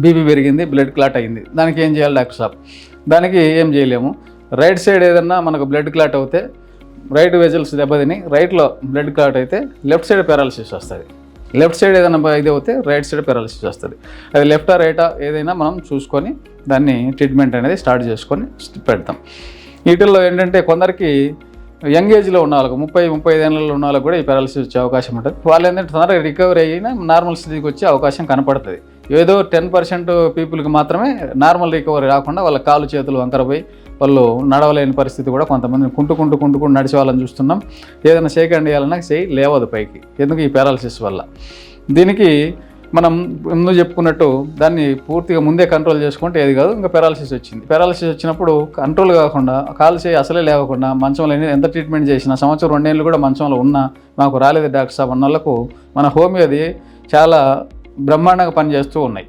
BP పెరిగింది, blood clot అయింది. దానికి ఏం చేయాలి డాక్టర్ సాబ్? దానికి ఏం చేయలేము. రైట్ సైడ్ ఏదన్నా మనకు బ్లడ్ క్లాట్ అవుతే, రైట్ వెజల్స్ దెబ్బతిని రైట్లో బ్లడ్ క్లాట్ అయితే లెఫ్ట్ సైడ్ పారాలసిస్ వస్తుంది. లెఫ్ట్ సైడ్ ఏదైనా ఇది అవుతే రైట్ సైడ్ పారాలసిస్ వస్తుంది. అది లెఫ్టా రైటా ఏదైనా మనం చూసుకొని దాన్ని ట్రీట్మెంట్ అనేది స్టార్ట్ చేసుకొని పెడతాం. వీటిల్లో ఏంటంటే కొందరికి యంగ్ ఏజ్లో ఉన్న వాళ్ళకు 30-35 ఏళ్ళలో ఉన్న వాళ్ళకి కూడా ఈ పారాలసిస్ వచ్చే అవకాశం ఉంటుంది. వాళ్ళు ఏంటంటే తొందరగా రికవరీ అయినా నార్మల్ స్థితికి వచ్చే అవకాశం కనపడుతుంది. ఏదో 10% పీపుల్కి మాత్రమే నార్మల్ రికవరీ రాకుండా వాళ్ళ కాళ్ళు చేతులు వంకరపోయి వాళ్ళు నడవలేని పరిస్థితి కూడా కొంతమంది కుంటుకుంటూ నడిచే వాళ్ళని చూస్తున్నాం. ఏదైనా షేక్ హ్యాండ్ చేయాలన్నా చేయి లేవదు పైకి. ఎందుకు? ఈ పారాలసిస్ వల్ల. దీనికి మనం ముందు చెప్పుకున్నట్టు దాన్ని పూర్తిగా ముందే కంట్రోల్ చేసుకుంటే ఏది కాదు. ఇంకా పారాలసిస్ వచ్చింది. పారాలసిస్ వచ్చినప్పుడు కంట్రోల్ కాకుండా కాలు చేయి అసలే లేవకుండా మంచంలో ఎంత ట్రీట్మెంట్ చేసినా సంవత్సరం 2 ఏళ్ళు కూడా మంచంలో ఉన్నా మాకు రాలేదు డాక్టర్ సాబ్ అన్న వాళ్ళకు మన హోమియోది చాలా బ్రహ్మాండంగా పనిచేస్తూ ఉన్నాయి.